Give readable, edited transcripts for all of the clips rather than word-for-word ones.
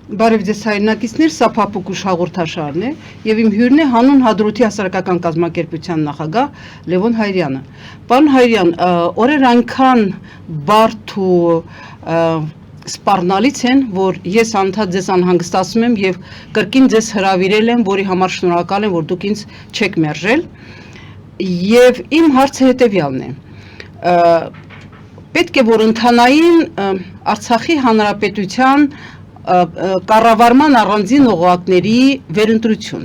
Բարև ձեզ հայրենակիցներ, սա Փափուկ ուշ հաղորդաշարն է եւ իմ հյուրն է հանուն Հադրութի հասարակական կազմակերպության նախագահ Լևոն Հայրյանը։ Պարոն Հայրյան, օրեր այնքան բարդ ու սպառնալից են, որ ես անդադ ձեզ անհանգստացում եմ եւ կրկին ձեզ հրավիրել եմ, որի համար շնորհակալ եմ, որ դուք ինձ չեք մերժել։ Եվ իմ հարցը հետեւյալն է. պետք է որ ընդհանային Արցախի հանրապետության կառավարման առանձին օղակների վերընտրություն։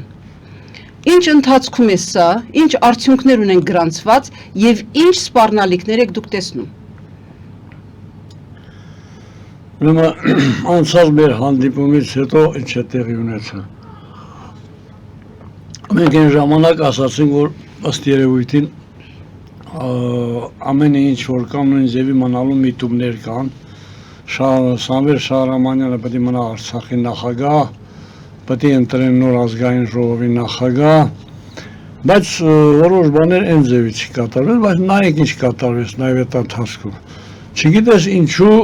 Ինչ ընթացքում է սա, ինչ արդյունքներ ունեն գրանցված եւ ինչ սպառնալիքներ եք դուք տեսնում։ Ուրեմն անցած մեր հանդիպումից հետո ինչ է տեղի ունեցել։ Մենք այն ժամանակ ասացինք, որ ըստ երևույթին ամեն ինչ որ կան նույն ձևի մնալու միտումներ կան։ Սամվել Շահրամանյանը պետք է մնա Արցախի նախագահ, պետք է ընտրեն նոր ազգային ժողովի նախագահ, բայց որոշ բաներ այն ձևի չկատարվեց, բայց նայեք ինչ կատարվեց նաև այդ ընթացքում։ Չգիտես ինչու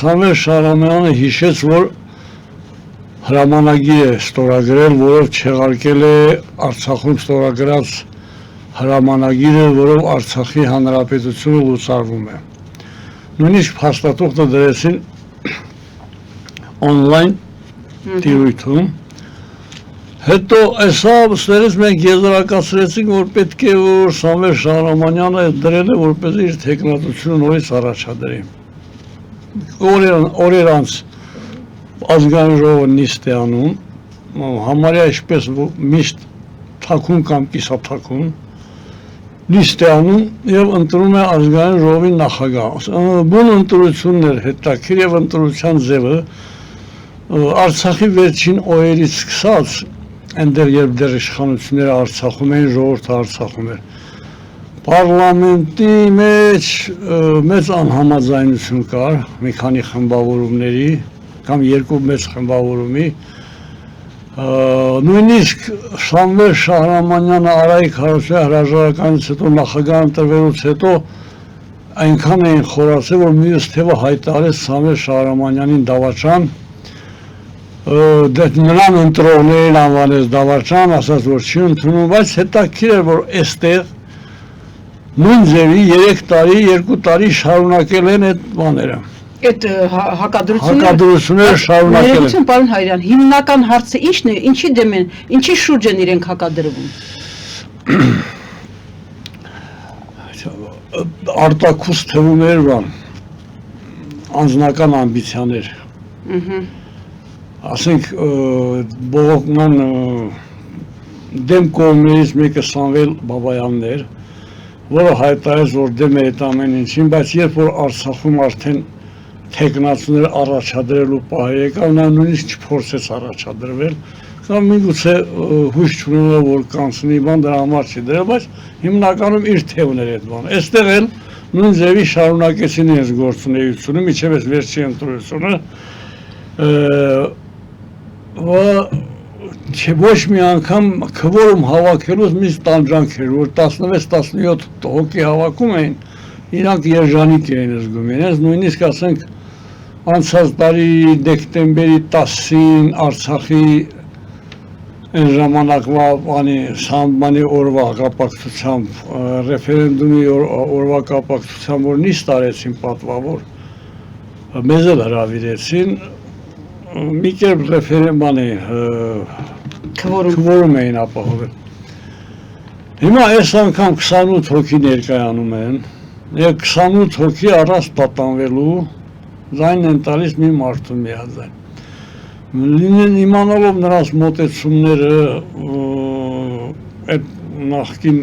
Սամվել Շահրամանյանը հիշեց, որ հրամանագիր է ստորագրել, որով չեղարկել է Արցախում ստորագրած հրամանագիրը, որով Արցախի հանրապետությունը լուծարվում է։ Նույնիսկ փաստաթուղթը դրեցին on-line տիրույթում։ Հետո այսա ստերից մենք եզրակացրեցինք, որ պետք է որ Սամվել Շահրամանյանը դրել է, որպես իր թեկնածությունը նորից առաջադրի։ Օրեր անց ազգային ժողովը նիստ է անում, համարյա ինչպես միշտ թաքուն կամ կիսաթաքուն, նիստ է անում եւ ընտրում է ազգային ժողովի նախագահ։ Բուն ընտրություններ հետաքրքիր եւ ընտրության ձևը Արցախի վերջին օրերից սկսած, այնտեղ երբ դեռ իշխանությունները Արցախում էին, ժողովուրդը Արցախում էր, պարլամենտի մեջ մեծ անհամաձայնություն կար մի քանի խմբավորումների կամ երկու մեծ խմբավորումի, նույնիսկ Սամվել Շահրամանյանը Արայիկ Հարությունյանի հրաժարականից հետո նախագահ ընտրվելուց հետո այնքան էին խորացել, որ մյուս թևը հայտարարեց Սամվել Շահրամանյանին դավաճան, նրան ընտրողներին անվանեց դավաճան, ասաց որ չի ընդունում, բայց հետաքրքիր էր, որ այստեղ նույն ձևի 3 տարի, 2 տարի շարունակել են այդ բաները։ Այդ հակադրությունները շարունակել են։ Պարոն Հայրյան, հիմնական հարցը ի՞նչն է, ինչի դեմ են, ինչի շուրջ են իրենք հակադրվում։ Արտաքուստ թվում էր բան, անձնական ամբիցիաներ։ Ասենք բողոքման դեմ կողմերից մեկը Սամվել Բաբայանն էր, որը հայտարարեց, որ դեմ է այդ ամեն ինչին, բայց երբ որ Արցախում արդեն թեկնածուներ առաջադրելու պահը եկավ, նա նույնիսկ չփորձեց առաջադրվել, կամ միգուցե հույս չունենալով որ կանցնի բան դրա համար չի դրել, բայց հիմնականում իր թևն էր այդ բանը։ Այստեղ էլ նույն ձևի շարունակեցին իրենց գործունեությունը, մինչև այս վերջին ընտրությունը, ոչ մի անգամ քվորում հավաքելուց միշտ տանջանք էր, որ 16-17 հոգի հավաքում էին, իրանք երջանիկ էին զգում իրենց, նույնիսկ ասենք անցած տարի դեկտեմբերի 10-ին Արցախի այն ժամանակվա Սամբանի օրվա կապակցությամբ, ռեֆերենդումի օրվա կապակցությամբ, որ նիստ արեցին պատվավոր, մեզ էլ հրավիրեցին, մի կերպ քվորում էին ապահովել։ Հիմա այս անգամ 28 հոգի ներկայանում են, եւ 28 հոգի առանց պատանվելու ձայնն են տալիս մի մարդու միաձայն։ Լինեն իմանալով նրանց մոտեցումները, այդ նախկին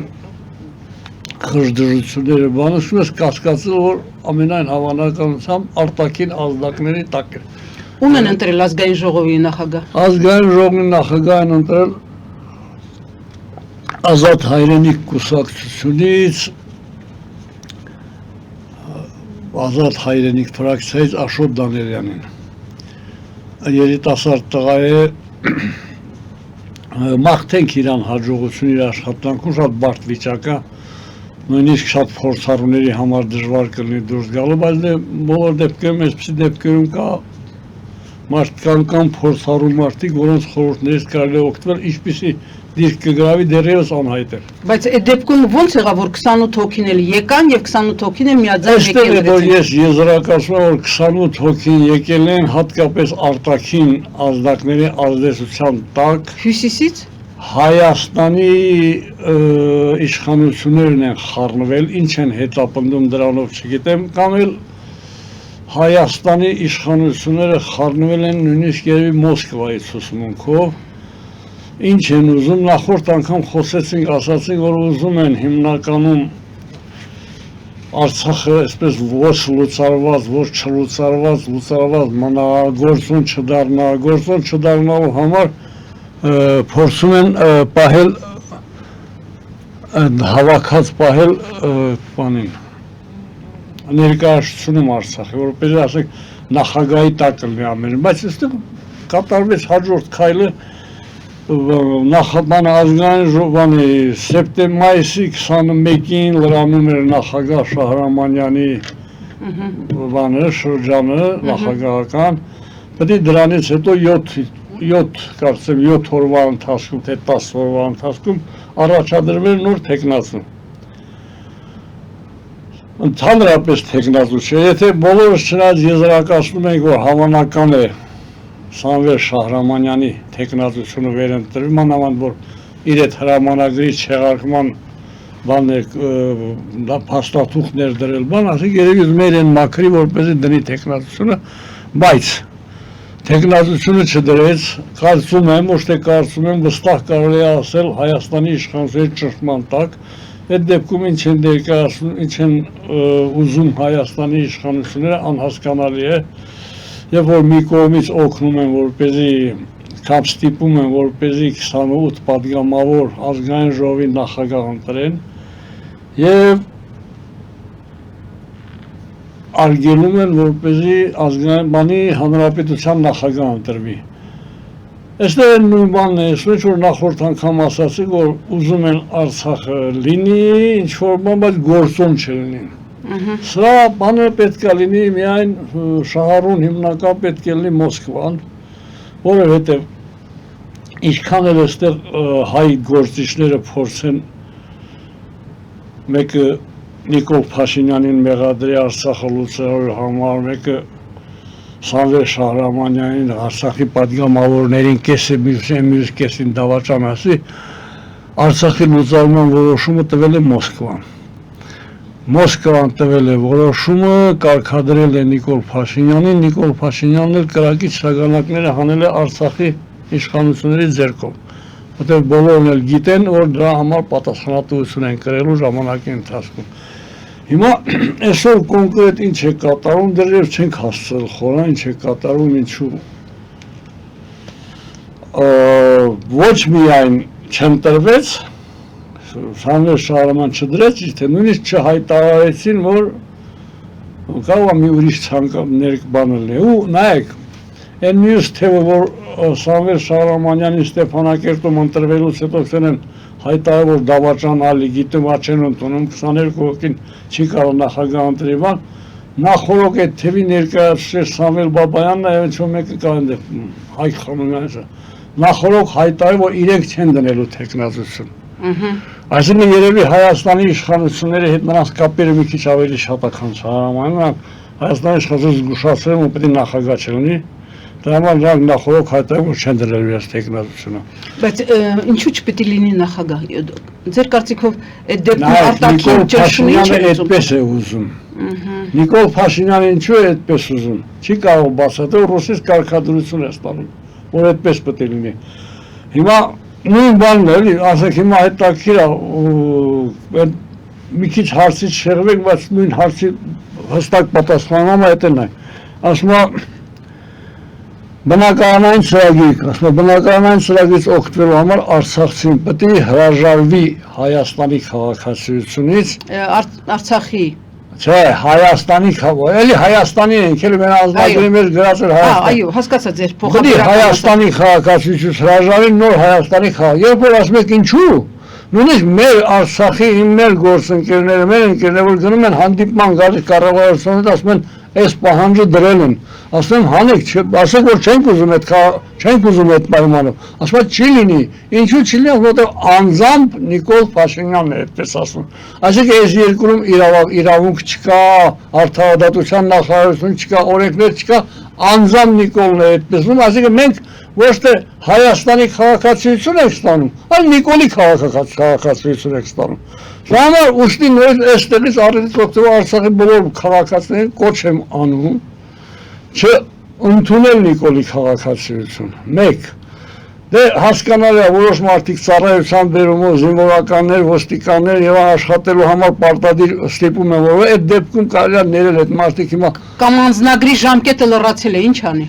խժդժությունները, բանություն ես կասկածել, որ ամենայն հավանականությամբ արտաքին ազդակների տակ է։ Ում են ընտրել ազգային ժողովի նախագահ։ Ազգային ժողովի նախագահ են ընտրել Ազատ հայրենիք կուսակցությունից, Ազատ հայրենիք ֆրակցիայից Աշոտ Դանելյանին։ Երիտասարդ տղա է, մաղթենք իրան հաջողություն իր աշխատանքում, շատ բարդ վիճակ է, նույնիսկ շատ փորձառուների համար դժվար կլինի դուրս գալու, բայց բոլոր դեպքերում այսպիսի դեպքերում կա մարդկան կամ փորձառու մարդիկ, որոնց խորհուրդներից կարելի է օգտվել, ինչպիսի դիրք կգրավի դեռևս անհայտ է։ Բայց այդ դեպքում ո՞նց եղավ, որ 28 հոգին էլ եկան եւ 28 հոգին էլ միաձայն Այստեղ է, որ եկել։ ես եզրակացնում եմ, որ 28 հոգին եկել են հատկապես արտաքին ազդակների ազդեցության տակ Հյուսիսից։ Հայաստանի իշխանություններն են խառնվել, ինչ են հետապնդում դրանով չգիտեմ, կամ էլ Հայաստանի իշխանությունները խառնվել են նույնիսկ երևի Մոսկվայի ցուցմունքով, ինչ են ուզում, նախորդ անգամ խոսեցինք, ասացինք, որ ուզում են հիմնականում Արցախը այսպես ոչ լուծարված, ոչ չլուծարված, լուծարված մնա, գործուն չդառնա, գործուն չդառնալու համար փորձում են պահել հավաքած պահել բանին ներկայացնում Արցախի, որպես ասենք նախագահի տակ լինի ամեն, բայց այստեղ կատարվեց հաջորդ քայլը նախաբան ազգային ժողովանի սեպտեմբերի 21-ին լրանում էր նախագահ Շահրամանյանի բանը շրջանը նախագահական, պետք է դրանից հետո 7 օրվա ընթացքում, թե 10 օրվա ընթացքում առաջադրվել նոր թեկնածու։ Ընդհանրապես թեկնածու չէ, եթե բոլորս չնայած եզրակացնում ենք, որ հավանական է Սամվել Շահրամանյանի թեկնածությունը վերընտրվի, մանավանդ որ իր այդ հրամանագրի չեղարկման փաստաթուղթներ դրել բան, ասենք երևի ուզում են մաքրի, որպեսզի դնի թեկնածությունը, բայց թեկնածությունը չդրեց, կարծում եմ, ոչ թե կարծում եմ, վստահ կարելի է ասել Հայաստանի իշխանությունների ճնշման տակ, այդ դեպքում ինչ են ներկայացնում, ինչ են ուզում Հայաստանի իշխանությունները, անհասկանալի է, եւ որ մի կողմից օգնում են, որպեսզի կամ ստիպում են, որպեսզի 28 պատգամավոր ազգային ժողովի նախագահ ընտրեն եւ արգելում են, որպեսզի ազգային բանի հանրապետության նախագահ ընտրվի։ Այստեղ նույն բանն է, ինչ որ նախորդ անգամ ասացի, որ ուզում են Արցախը լինի, ինչ որ բան, բայց գործոն չլինի։ Սա բանը պետք է լինի միայն շահառուն հիմնական պետք է լինի Մոսկվան, որովհետև ինչքան էլ այստեղ հայ գործիչները փորձեն մեկը Նիկոլ Փաշինյանին մեղադրի Արցախը լուծելու համար, մեկը Սամվել Շահրամանյանին Արցախի պատգամավորներին կեսը մյուս կեսին դավաճան ասի, Արցախի լուծարման որոշումը տվել է Մոսկվան։ Մոսկվան տվել է որոշումը, կարգադրել է Նիկոլ Փաշինյանին, Նիկոլ Փաշինյանն էլ կրակից շագանակները հանել է Արցախի իշխանությունների ձեռքով, որտեղ բոլորն էլ գիտեն, որ դրա համար պատասխանատվություն են կրելու ժամանակի ընթացքում։ Հիմա այսօր կոնկրետ ինչ է կատարում, դեռևս չենք հասցրել խորան, ինչ է կատարում, ինչու ոչ միայն չընտրվեց, Սամվել Շահրաման չդրեց, թե նույնիսկ չհայտարարեցին, որ կարող է մի ուրիշ ցանկներ բան լինի։ Ու նայեք, այն մյուս թեւը, որ Սամվել Շահրամանյանի Ստեփանակերտում ընտրվելուց հետո ցեն հայտարարել, որ դավաճան ալի գիտեմ աչեն ընդունում 22 հոգին չի կարող նախագահ ընտրի բան, նախորդ այդ թևի ներկայացրել Սամվել Բաբայանն է, ինչ որ մեկը կա այնտեղ Հայկ Խանոյանը, նախորդ հայտարարել, որ իրենք չեն դնելու թեկնածություն։ Այսինքն երևի Հայաստանի իշխանությունների հետ նրանց կապերը մի քիչ ավելի շատ է, քան Շահրամանը, Հայաստանի իշխանությունները զգուշացրել են, որ պետք է նախագահ չլինի, դրա համար նրանք նախորդ հայտարարել, որ չեն դրելու իրենց թեկնածությունը։ Բայց ինչու չպետք է լինի նախագահ։ Ձեր կարծիքով այդ դեպքում արտաքին ճնշումը ինչ է այդպես է ուզում։ Նիկոլ Փաշինյանը ինչու է այդպես ուզում։ Չի կարող բացատրել, ռուսից կարգադրություն է ստանում, որ այդպես պետք է լինի։ Հիմա նույն բանն է, էլի, ասենք հիմա հետաքրքիր է, մի քիչ հարցից շեղվենք, բայց նույն հարցի հստակ պատասխանումը այդն է։ Ասում է բնակարանային ծրագիր, ասում է բնակարանային ծրագրից օգտվելու համար արցախցին պետք է հրաժարվի Հայաստանի քաղաքացիությունից, Արցախի չէ, Հայաստանի էլի Հայաստանի ենք, էլի մեր ազգագրի մեջ գրած էր Հայաստան։ Այո, հասկացա ձեր փոխադրական Հայաստանի քաղաքացիությունից հրաժարվի նոր Հայաստանի քաղաք։ Երբ որ ասում եք ինչու, Նույնիսկ մեր Արցախի մեր գործընկերները, մեր ընկերները, որ գնում են հանդիպման գալիս կառավարությունից, ասում են, այս պահանջը դրել են, ասում եմ հանեք, ասեք որ չենք ուզում այդ պայմանը, ասում եմ չի լինի, ինչու չի լինի, որովհետև անձամբ Նիկոլ Փաշինյանն է այդպես ասում, այսինքն այս երկրում իրավունք չկա, արդարադատության նախարարություն չկա, օրենքներ չկա, անձամբ Նիկոլն է այդպես, այսինքն մենք ոչ թե Հայաստանի քաղաքացիություն ենք ստանում, այլ Նիկոլի քաղաքացիություն ենք ստանում։ Դա համար ուստի նույն այստեղից առիթից օգտվող Արցախի բոլոր քաղաքացիներին կոչ եմ անում չընդունել Նիկոլի քաղաքացիություն։ Մեկ, դե հասկանալի է որոշ մարդիկ ծառայության բերումով զինվորականներ, ոստիկաններ եւ աշխատելու համար պարտադիր ստիպում են, որ այդ դեպքում կարելի է ներել այդ մարդիկ հիմա Կամ անձնագրի ժամկետը լրացել է, ինչ անի։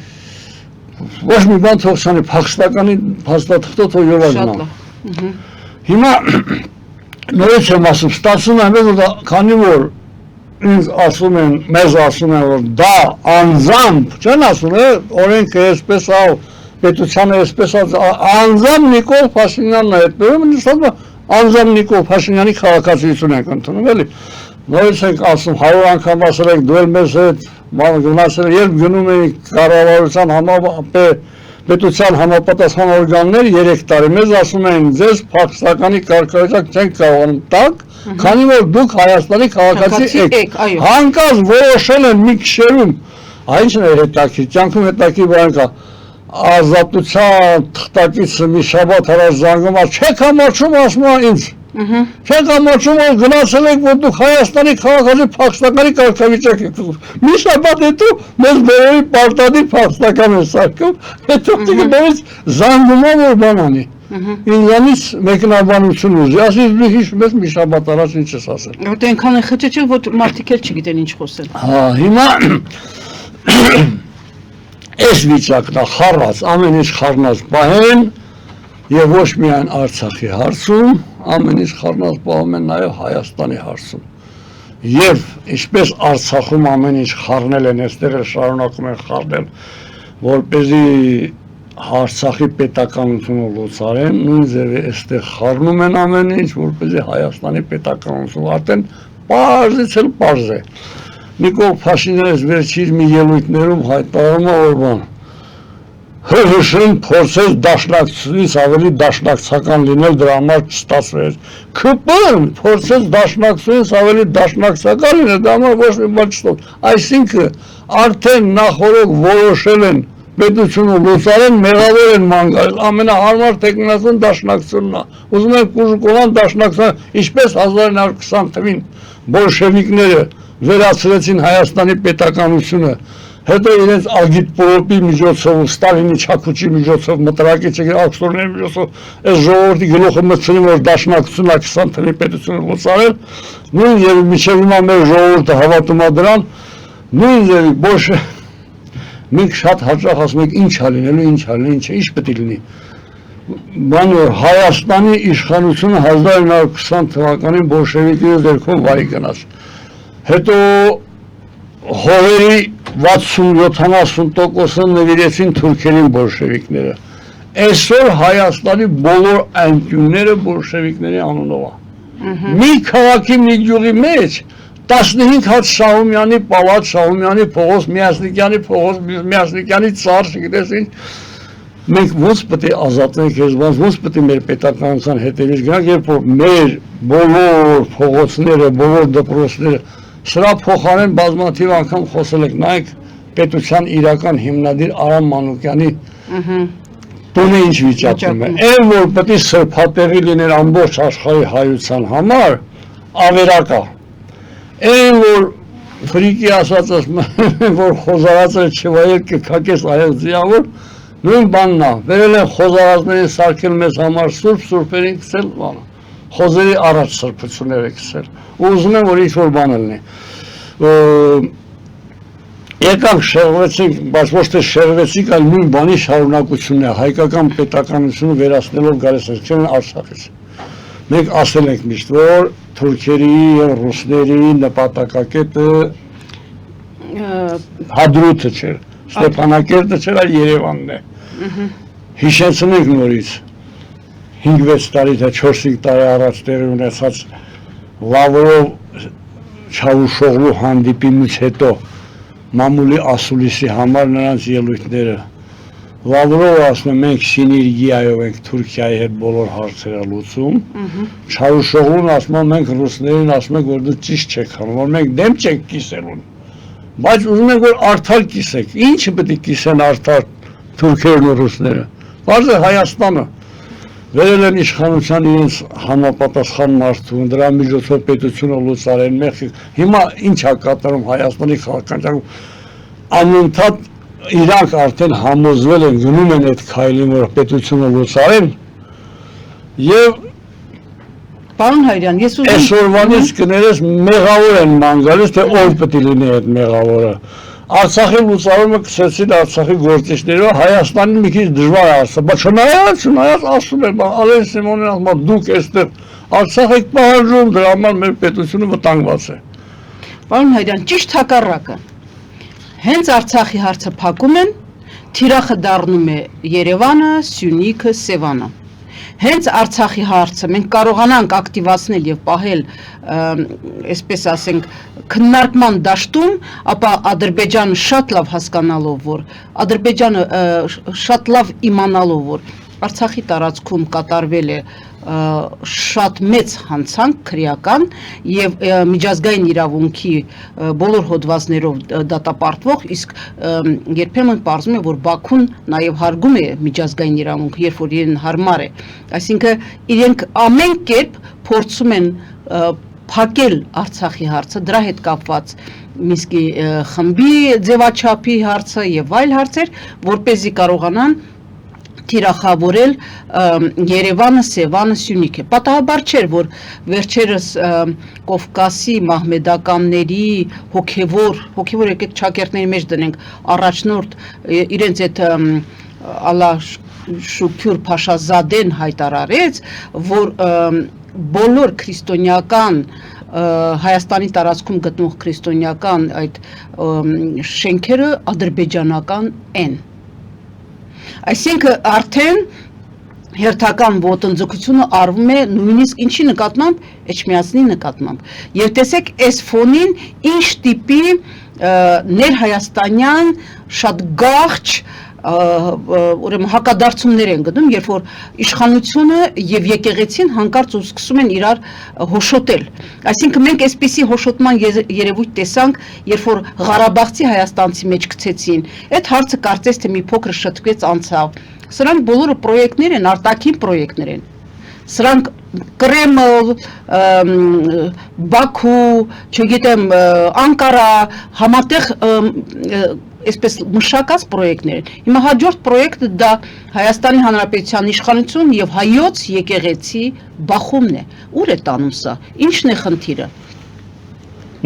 Ոչ մի բան թողցանի, փախստականի փաստաթղթը թող յովազնա։ Հիմա նորից եմ ասում, ստացվում է որ քանի որ ինձ ասում են, մեզ ասում են, որ դա անձամբ, չեն ասում, օրենքը այսպես ա, պետությանը այսպես ա, անձամբ Նիկոլ Փաշինյանն է այդպես, անձամբ Նիկոլ Փաշինյանի քաղաքացիություն ենք ընդունում, էլի։ Նորից ենք ասում, 100 անգամ ասել ենք, դու էլ մեզ հետ գնացել, երբ գնում էինք կառավարության պետության համապատասխան օրգաններ 3 տարի, մեզ ասում էին, ձեզ փախստականի կարգավիճակ չենք կարողանում տակ, քանի որ դուք Հայաստանի քաղաքացի եք, հանկարծ որոշել են մի քշերում, այնչն է հետաքրքիր, կյանքում հետաքրքիր բան կա, ազատության թղթակիցը մի շաբաթ առաջ զանգում է, չեք համաչում, ասում է ինձ, չեք համաչում, որ գնացել եք, որ դուք Հայաստանի քաղաքացի փախստականի կարգավիճակ եք ուզում, մի շաբաթ հետո մեզ բոլորի պարտադիր փախստական են սարքում, հետո դից զանգում է, որ բան անի, ինձանից մեկնաբանություն ուզի, ասես դու հիշում ես մի շաբաթ առաջ ինչ ես ասել։ Որտե այնքան է խճճը, որ մարդիկ էլ չգիտեն ինչ խոսել։ Հա, հիմա այս վիճակն է խառած, ամեն ինչ խառնած պահեն եւ ոչ միայն Արցախի հարցում, ամեն ինչ խառնած պահում են նաեւ Հայաստանի հարցում։ Եվ ինչպես Արցախում ամեն ինչ խառնել են, այստեղ էլ շարունակում են խառնել, որպեսզի Արցախի պետականությունը լուծարեն, նույն ձևի այստեղ խառնում են ամեն ինչ, որպեսզի Հայաստանի պետականությունը արդեն պարզից էլ պարզ է։ Նիկոլ Փաշինյանից վերջին մի ելույթներում հայտարարում է որ բան ՀՀՇ-ն փորձեց դաշնակցությունից ավելի դաշնակցական լինել, դրա համար չստացվեց։ ՔՊ-ն փորձեց դաշնակցությունից ավելի դաշնակցական լինել, դրա համար ոչ մի բան չստացավ։ Այսինքն արդեն նախորդ որոշել են պետությունը լուծարեն, մեղավոր են ման գալիս, ամենահարմար տեխնիկացիան դաշնակցությունն է։ Ուզում են կուժկողան դաշնակցության, ինչպես 1920 թվականին բոլշևիկները վերացրեցին Հայաստանի պետականությունը, հետո իրենց ագիտ պորոպի միջոցով, Ստալինի չակուճի միջոցով, մտրակիչի ակսորների միջոցով, այս ժողովրդի գլուխը մտցնին, որ դաշնակցությունն է 20 թվականի պետությունը լուծարել, նույն եւ մինչեւ հիմա մեր ժողովուրդը հավատում է դրան, նույն ձևի բոլշե մենք շատ հաճախ ասում ենք ինչ ա լինելու, ինչ պետք է լինի։ Բան որ Հայաստանի իշխանությունը 1920 թվականին բոլշևիկների ձեռքով վարի գնաց։ Հետո հողերի 60-70%-ը նվիրեցին թուրքերին բոլշևիկները։ Այսօր Հայաստանի բոլոր անկյունները բոլշևիկների անունով է։ Մի քաղաքի մի գյուղի մեջ 15 հատ Շահումյանի պալատ, Շահումյանի փողոց, Միասնիկյանի փողոց, Միասնիկյանի ծառ, չգիտես ինչ, մենք ոնց պետք է ազատենք հեզբանց, ոնց պետք է մեր պետականության հետևից գնանք, երբ որ մեր բոլոր փողոցները, բոլոր դպրոցները, սրա փոխարեն բազմաթիվ անգամ խոսել եք, նայեք պետության իրական հիմնադիր Արամ Մանուկյանի տունը ինչ վիճակում է, այն որ պետք է սրբատեղի լիներ ամբողջ աշխարհի հայության համար, ավերակա, այն որ ֆրիկի ասած որ խոզարածը չվայել կքակես այլ ձիավոր, նույն բանն է, վերել են խոզարածներին սարքել մեզ համար սուրբերին քսել բանը, խոզերի առաջ սրբություններ է քսել, ու ուզում եմ որ ինչ-որ բան լինի, եկանք շեղվեցինք, բայց ոչ թե շեղվեցինք, այլ նույն բանի շարունակությունն է, հայկական պետականությունը վերացնելով գալիս է, չեն Արցախից, մենք ասել ենք միշտ, որ թուրքերի և ռուսների նպատակակետը Հադրութը չէր, Ստեփանակերտը չէր, այլ Երևանն է, հիշեցնենք նորից, 5-6 տարի թե 4-5 տարի առաջ տեղի ունեցած Լավրով Չավուշօղլու հանդիպումից հետո մամուլի ասուլիսի համար նրանց ելույթները Լավրովը ասում է մենք սիներգիայով ենք Թուրքիայի հետ բոլոր հարցերը լուծում Չավուշօղլուն ասում է մենք ռուսներին ասում ենք որ դու ճիշտ չեք անում որ մենք դեմ չենք կիսելուն բայց ուզում ենք որ արդար կիսեք ինչը պետք է կիսեն արդար թուրքերն ու ռուսները բարձր Հայաստանը վերել են իշխանության իրենց համապատասխան մարդու դրա միջոցով պետությունը լուծարեն հիմա ինչ է կատարում Հայաստանի քաղաքականություն անընդհատ իրանք արդեն համոզվել են գնում են այդ քայլին որ պետությունը լուծարեն եւ Պարոն Հայրյան, ես ուզում այսօրվանից կներես մեղավոր են ման գալիս թե ով պետք է լինի այդ մեղավորը Արցախի լուծարումը կցեցին Արցախի գործիչներով Հայաստանին մի քիչ դժվար է ասա բայց չնայած ասում է Ալեն Սիմոնին ասում է դուք այստեղ Արցախ եք պահանջում դրա համար մեր պետությունը վտանգված է Պարոն Հայրյան, ճիշտ հակառակը Հենց Արցախի հարցը փակում են թիրախը դառնում է Երևանը, Սյունիքը, Սևանը Հենց Արցախի հարցը մենք կարողանանք ակտիվացնել եւ պահել, այսպես ասենք, քննարկման դաշտում, ապա Ադրբեջանը շատ լավ հասկանալով, որ Ադրբեջանը շատ լավ իմանալով, որ Արցախի տարածքում կատարվել է շատ մեծ հանցանք քրեական եւ միջազգային իրավունքի բոլոր հոդվածներով դատապարտվող իսկ երբեմն պարզվում է որ Բաքուն նաեւ հարգում է միջազգային իրավունքը երբ որ իրեն հարմար է այսինքն իրենք ամեն կերպ փորձում են փակել Արցախի հարցը դրա հետ կապված Մինսկի խմբի ձևաչափի հարցը եւ այլ հարցեր որպեսզի կարողանան թիրախավորել Երևանը, Սևանը, Սյունիքը։ Պատահաբար չէր, որ վերջերս Կովկասի մահմեդականների հոգևոր եկեք ճակերտների մեջ դնենք առաջնորդ իրենց այդ Ալա Շուքյուր Փաշազադեն հայտարարեց, որ բոլոր քրիստոնեական Հայաստանի տարածքում գտնող քրիստոնեական այդ շենքերը ադրբեջանական են։ Այսինքն արդեն հերթական ոտնձգությունը արվում է նույնիսկ ինչի նկատմամբ Էջմիածնի նկատմամբ եւ տեսեք այս ֆոնին ինչ տիպի ներհայաստանյան շատ գաղճ ուրեմն հակադարձումներ են գնում երբ որ իշխանությունը եւ եկեղեցին հանկարծ սկսում են իրար հոշոտել այսինքն մենք այսպիսի հոշոտման երևույթ տեսանք երբ որ Ղարաբաղցի հայաստանցի մեջ գցեցին այդ հարցը կարծես թե մի փոքր շտկվեց անցավ սրանք բոլորը պրոյեկտներ են արտաքին պրոյեկտներ են սրանք Կրեմլ, Բաքու, չգիտեմ, Անկարա, համատեղ այսպես մշակած պրոյեկտներ են։ Հիմա հաջորդ պրոյեկտը դա Հայաստանի Հանրապետության իշխանություն եւ հայոց եկեղեցի բախումն է։ Ուր է տանում սա։ Ինչն է խնդիրը։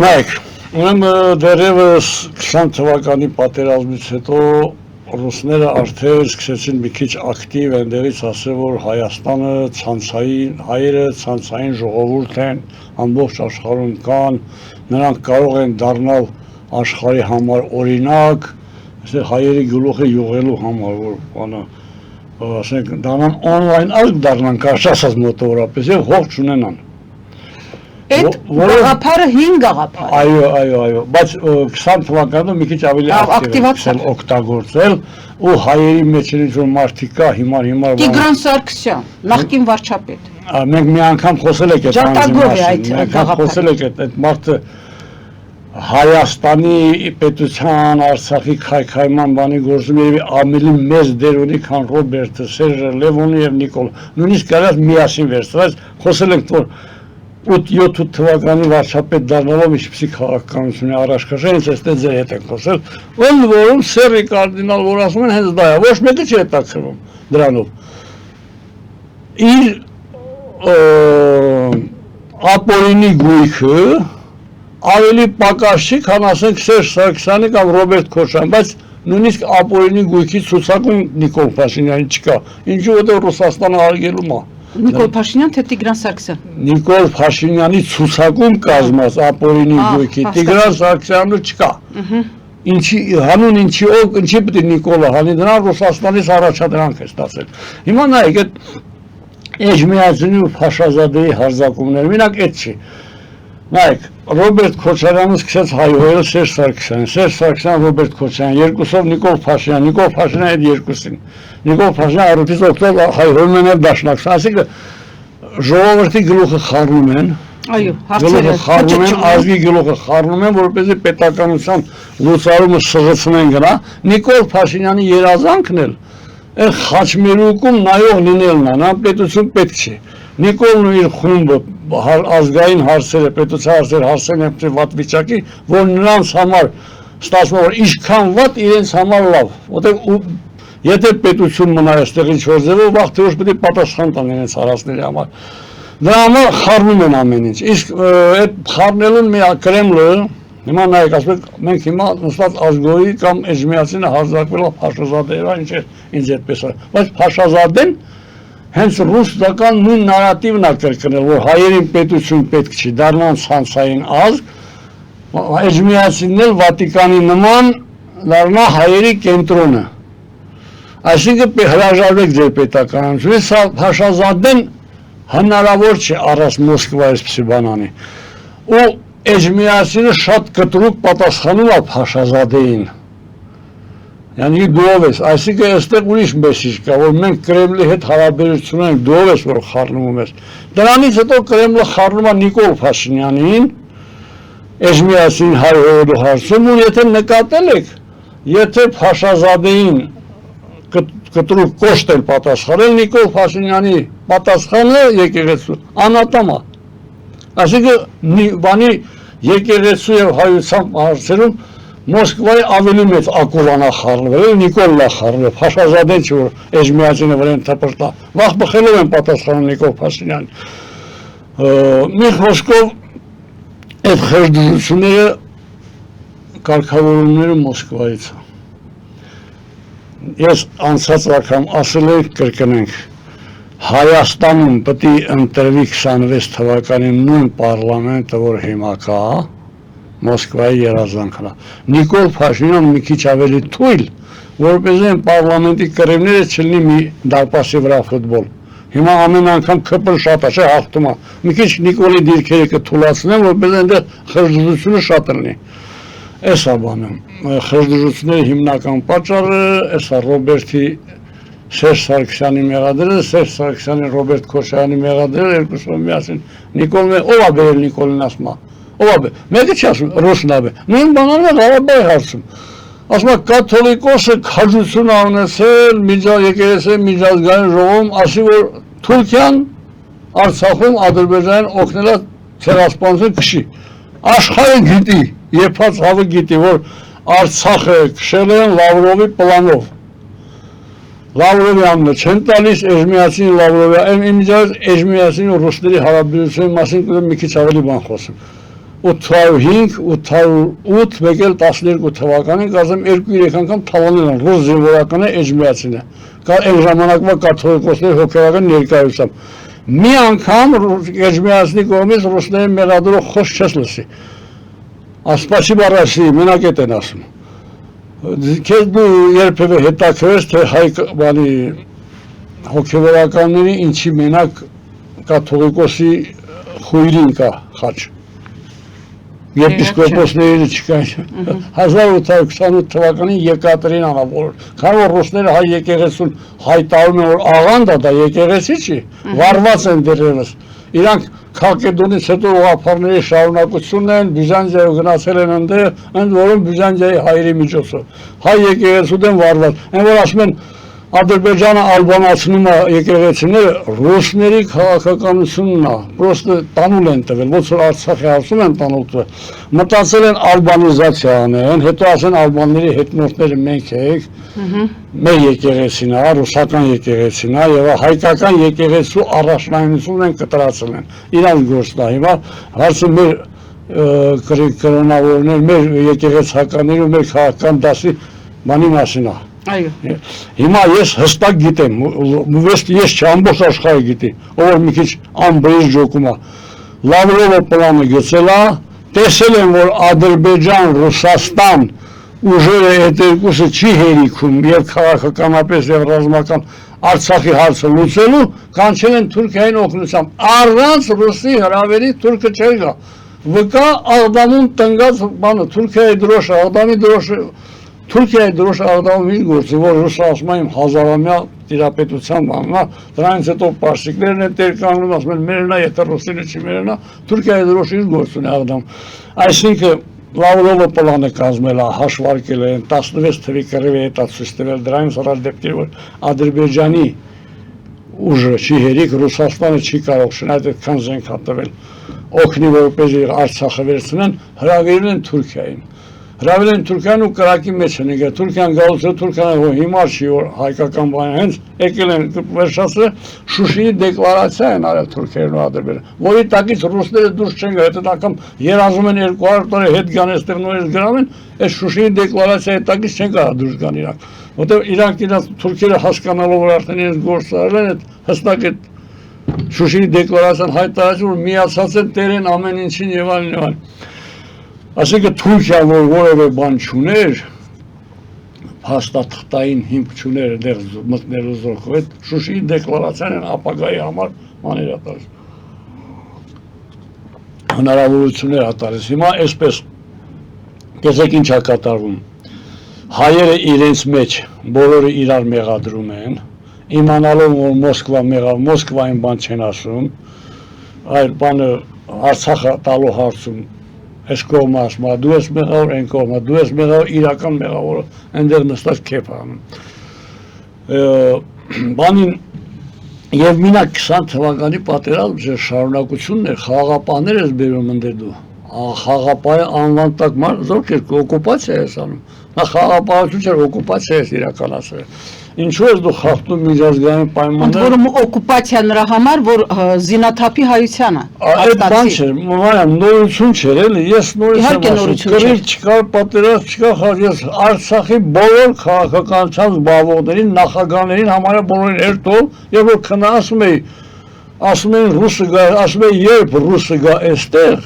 Նայեք, ուրեմն դեռևս 20 թվականի պատերազմից հետո ռուսները արդեն սկսեցին մի քիչ ակտիվ այնտեղից ասել, որ Հայաստանը ցանցային հայերը ցանցային ժողովուրդ են, ամբողջ աշխարհում կան, նրանք կարող են դառնալ աշխարհի համար օրինակ, այսինքն հայերի գլուխը յուղելու համար, որ բանը, ասենք, դառնան on-line ալկ դառնան, կարճ ասած մոտավորապես եւ հող չունենան։ Այդ գաղափարը 5 գաղափար։ Այո, բայց 20 թվականում մի քիչ ավելի ակտիվացել, օգտագործել ու հայերի մեջ ինչ-որ մարդիկ կա հիմար Տիգրան Սարգսյան, նախկին վարչապետ։ Մենք մի անգամ խոսել ենք այդ այդ մարդը Հայաստանի պետության Արցախի քայքայման բանի գործում երևի ավելի մեծ դեր ունի, քան Ռոբերտը, Սերժը, Լևոնը եւ Նիկոլ։ Նույնիսկ կարած միասին վերցրած խոսել ենք, որ 8-7 թվականի վարչապետ դառնալով ինչպիսի քաղաքականություն է առաջ քաշել, ինձ այստեղ ձեր հետ ենք խոսել, ոնց որում Սերի կարդինալ, որ ասում են հենց դա է, ոչ մեկը չի հետաքրվում դրանով։ Իր ապօրինի գույքը ավելի պակաս չի, քան ասենք Սերժ Սարգսյանի կամ Ռոբերտ Քոչարյանի, բայց նույնիսկ ապօրինի գույքի ցուցակում Նիկոլ Փաշինյանի չկա։ Ինչու որտեղ Ռուսաստանը արգելում է։ Նիկոլ Փաշինյան թե Տիգրան Սարգսյան։ Նիկոլ Փաշինյանի ցուցակում կազմած ապօրինի գույքի Տիգրան Սարգսյանը չկա։ Ինչի հանուն ինչի պետք է Նիկոլը հանի դրան Ռուսաստանից առաջադրանք է ստացել։ Հիմա նայեք Էջմիածնի ու Փաշազադեի հարձակումները, մենակ այդ չի։ Նայեք, Ռոբերտ Քոչարյանը սկսեց հայհոյել Սերժ Սարգսյանին, Սերժ Սարգսյան, Ռոբերտ Քոչարյան, երկուսով Նիկոլ Փաշինյան այդ երկուսին։ Նիկոլ Փաշինյան առուտից օգտվել հայհոյում են դաշնակցություն, այսինքն ժողովրդի գլուխը խառնում են, Այո, գլուխը խառնում են, ազգի գլուխը խառնում են, որպեսզի պետականության լուծարումը սղացնեն գնա։ Նիկոլ Փաշինյանի երազանքն էլ այդ խաչմերուկում նայող լինելն է, նա պետություն պետք չի։ Նիկոլն ու իր խումբը ազգային հարցերը, պետության հարցերը հասցեն են վատ վիճակի, որ նրանց համար ստացվում որ ինչքան վատ իրենց համար լավ, որտեղ եթե պետություն մնա այստեղ ինչ-որ ձևով, վաղ թե ուշ պետք է պատասխան տան իրենց հարազատների համար։ Դրա համար խառնում են ամեն ինչ։ Իսկ այդ խառնելուն մի Կրեմլը, հիմա նայեք, ասում եք, մենք հիմա նստած ազգոյի կամ Էջմիածինը հարձակվել է Փաշազադեի, ինչ այդպես է։ Բայց Փաշազադեն հենց ռուսական նույն նարատիվն է կրկնել, որ հայերին պետություն պետք չի, դառնան ցանցային ազգ, Էջմիածինն էլ Վատիկանի նման դառնա հայերի կենտրոնը։ Այսինքն հրաժարվեք ձեր պետականությունից, սա Փաշազադեն հնարավոր չէ առանց Մոսկվայի այսպիսի բան անի։ Ու Էջմիածինը շատ կտրուկ պատասխանում է Փաշազադեին։ Yani դու ով ես, այսինքն այստեղ ուրիշ մեսիջ կա, որ մենք Կրեմլի հետ հարաբերություն ունենք, դու ով ես, որ խառնում ես։ Դրանից հետո Կրեմլը խառնում է Նիկոլ Փաշինյանին, Էջմիածին հայհոյելու հարցում, ու եթե նկատել եք, եթե Փաշազադեին կտրուկ կոշտ էլ պատասխանել, Նիկոլ Փաշինյանի պատասխանը եկեղեցու անատամ է։ Այսինքն բանի եկեղեցու եւ հայության հարցերում Մոսկվայի ավելի մեծ ակուլանա խառնվել, Նիկոլն է խառնվել, Փաշազադեն չի, որ Էջմիածինը վրան թպրտա, վաղ բխելով են պատասխանում Նիկոլ Փաշինյանին։ Մի խոսքով այդ խրդությունները կարգավորումները Մոսկվայից է։ Ես անցած անգամ ասել եմ, կրկնենք, Հայաստանում պետք է ընտրվի 26 թվականին նույն պարլամենտը, որ հիմա կա, Մոսկվայի երազանքն է։ Նիկոլ Փաշինյանը մի քիչ ավելի թույլ, որպեսզի այն պարլամենտի կրեմները չլինի մի դարպասի վրա ֆուտբոլ։ Հիմա ամեն անգամ քփն շատ է, չէ, հաղթում է։ Մի քիչ Նիկոլի դիրքերը կթուլացնեն, որպեսզի այնտեղ խրդժությունը շատ լինի։ Էս է բանը։ Խրդժությունների հիմնական պատճառը էս է Ռոբերտի Սերժ Սարգսյանի մեղադրելը, Սերժ Սարգսյանի Ռոբերտ Քոչարյանի մեղադրելը երկուսով միասին Նիկոլն ով է բերել Նիկոլին ասում է։ Ով է։ Մեկը չի ասում ռուսն է։ Նույն բանալը Ղարաբաղի հարցում։ Ասում է կաթոլիկոսը քաջություն ունեցել եկեղեցի միջազգային ժողովում, ասի որ Թուրքիան Արցախում Ադրբեջանին օգնել է ցեղասպանություն քշի։ Աշխարհը գիտի, եփած հավը գիտի, որ Արցախը քշել են Լավրովի պլանով։ Լավրովի անունը չեն տալիս, Էջմիածին Լավրովի, իմիջիայից Էջմիածին ու ռուսների հարաբերությունների մասին մի քիչ ավելի բան խոսում։ 805, 808, մեկ էլ 12 թվականին կարծեմ 2-3 անգամ թավանել են ռուս զինվորականը Էջմիածինը։ Կա այն ժամանակվա կաթոլիկոսների հոգևորական ներկայությամբ։ Մի անգամ Էջմիածնի կողմից ռուսների մեղադրող խոսք չես լսի։ Ասպասի բարասի, մենակ էդ են ասում։ Քեզ դու երբևէ հետաքրքրես թե հայ բանի հոգևորականների ինչի մենակ կաթոլիկոսի խույրին կա խաչ։ Եպիսկոպոսների չկա։ 1828 թվականին Եկատերինան ավոր, քանի որ ռուսները հայ եկեղեցուն հայտարարում են որ աղանդ է դա եկեղեցի չի, վառված են դերևս։ Իրանք Քալկեդոնից հետո ուղղափառների շարունակությունն են, Բյուզանդիայով գնացել են այնտեղ, ընդ որում Բյուզանդիայի հայերի միջոցով։ Հայ եկեղեցու դեմ վառված։ Այն որ ասում են Ադրբեջանը ալբանացնում է եկեղեցիները, ռուսների քաղաքականությունն է, պրոստը տանուլ են տվել, ոնց որ Արցախի հարցում են տանուլ տվել, մտածել են ալբանիզացիա անեն, հետո ասեն ալբանների հետնորդները մենք ենք, մեր եկեղեցին է, ռուսական եկեղեցին է, եւ հայկական եկեղեցու առաջնայնությունն են կտրացել են, իրանց գործն է, հիմա հարցը մեր կրոնավորներ, մեր եկեղեցականների ու մեր քաղաքական դասի բանի մասին է։ Այո։ Հիմա ես հստակ գիտեմ, ես չամբողջ աշխարհը գիտի, ով մի քիչ անբրիժ ջոկում է։ Լավրովը պլանը գծել է, տեսել են, որ Ադրբեջան, Ռուսաստան ուժերը այդ երկուսը չի հերիքում, եւ քաղաքականապես եւ ռազմական Արցախի հարցը լուծելու, կանչել են Թուրքիային օգնությամբ։ Առանց ռուսի հրավերի թուրքը չէր գա։ Վկա Աղդամում տնկած բանը Թուրքիայի դրոշը, Աղդամի դրոշը, Թուրքիայի դրոշը Աղդամի գործը, որ ռուսը ասում են հազարամյա տիրապետության բանն է, դրանից հետո պարսիկներն են տեր կանգնում, ասում են մերն է, եթե ռուսինը չի մերն է, Թուրքիայի դրոշը իր գործն է Աղդամ։ Այսինքն Լավրովը պլանը կազմել է, հաշվարկել են 16 թվի կռվի հետացույց տվել, դրանից առաջ դեպքեր, որ Ադրբեջանի ուժը չի հերիք, Ռուսաստանը չի կարող շնայդ այդքան զենք հատվել, օգնի որպեսզի Արցախը վերցնեն, հրավիրել են Թուրքիային։ Հրավիրել են Թուրքիան ու կրակի մեջ են եկել, Թուրքիան գալուց հետո Թուրքիան հիմար չի, որ հայկական բանը հենց եկել են վերջացրել Շուշիի դեկլարացիա են արել Թուրքերն ու Ադրբեջանը, որի տակից ռուսները դուրս չեն գա, հետո անգամ երազում են 200 տարի հետ գան այստեղ նորից գրավեն, այս Շուշիի դեկլարացիայի տակից չեն կարող դուրս գան իրանք, որտեղ իրանք իրաց թուրքերը հասկանալով որ արդեն իրենց գործը արել են, հստակ այդ Շուշիի դեկլարացիան հայտարարել որ միացած են տերեն ամեն ինչին եւ այլն եւ այլն։ Այսինքն Թուրքիան որ որևէ բան չուներ, հաստատային հիմք չուներ դեռ մտնելու զորքով, այդ Շուշիի դեկլարացիան են ապագայի համար մանրատար հնարավորություններ ատարես։ Հիմա այսպես տեսեք ինչ է կատարվում։ Հայերը իրենց մեջ բոլորը իրար մեղադրում են, իմանալով որ Մոսկվային բան չեն ասում, այլ բանը Արցախը տալու հարցում այս կողմը ասում է դու ես մեղավոր, այն կողմը դու ես մեղավոր, իրական մեղավորը այնտեղ նստած քեֆ անում։ Բանին եւ մինակ 20 թվականի պատերազմը շարունակությունն է, խաղաղապահներ ես բերում ընդեր դու։ Խաղաղապահի անվան տակ զորքեր օկուպացիա ես անում։ Նա խաղաղապահություն չէ, օկուպացիա ես իրականացրել։ Ինչու ես դու խախտում միջազգային պայմանները։ Որում օկուպացիա նրա համար, որ զինաթափի հայությանը։ Այդ բան չէ, մանրամ նորություն չէր էլի, ես նորից եմ ասում, կռիվ չկար, պատերազմ չկար, ես Արցախի բոլոր քաղաքականության զբաղվողներին, նախագահներին համարյա բոլորին հերթով, եւ որ քննասում էի, ասում էին ռուսը գա, ասում էի երբ ռուսը գա այստեղ,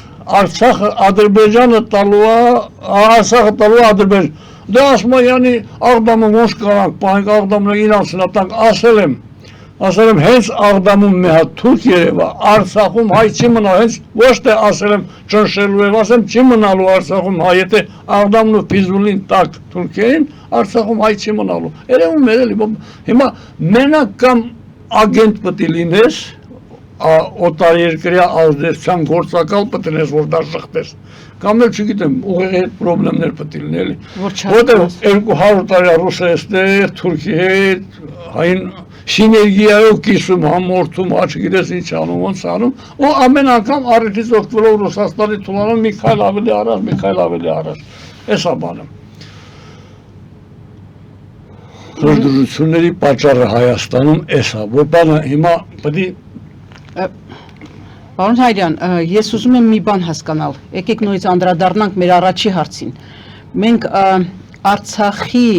Արցախը Ադրբեջանը տալու է, Արցախը տալու է Ադրբեջան։ Դա ասում է յանի Աղդամը ոնց կարանք պահենք Աղդամը իրանց նատանք, ասել եմ հենց Աղդամում մի հատ թուրք երևա, Արցախում հայ չի մնալ, հենց ոչ թե ասել եմ ճնշելու եմ, ասեմ չի մնալու Արցախում հայ, եթե Աղդամն ու Ֆիզուլին տակ թուրքերին, Արցախում հայ չի մնալու։ Երևում էր էլի, հիմա մենակ կամ ագենտ պետք է լինես, օտարերկրյա ազդեցության գործակալ պետք է լինես, որ դա շղթես։ Կամ էլ չգիտեմ, ուղեղի հետ պրոբլեմներ պետք է լինի, որտեղ 200 տարի ռուսը էստեղ, Թուրքի հետ, հայն սիներգիայով կիսում, համորդում, չգիտես ինչ անում, ոնց անում, ու ամեն անգամ առիթից օգտվելով Ռուսաստանի թուլանում մի քայլ ավելի առաջ, էս է բանը։ Հորդորությունների պատճառը Հայաստանում էս է, որ բանը հիմա պետք է Պարոն Հայրյան, ես ուզում եմ մի բան հասկանալ, եկեք նորից անդրադառնանք մեր առաջի հարցին։ Մենք Արցախի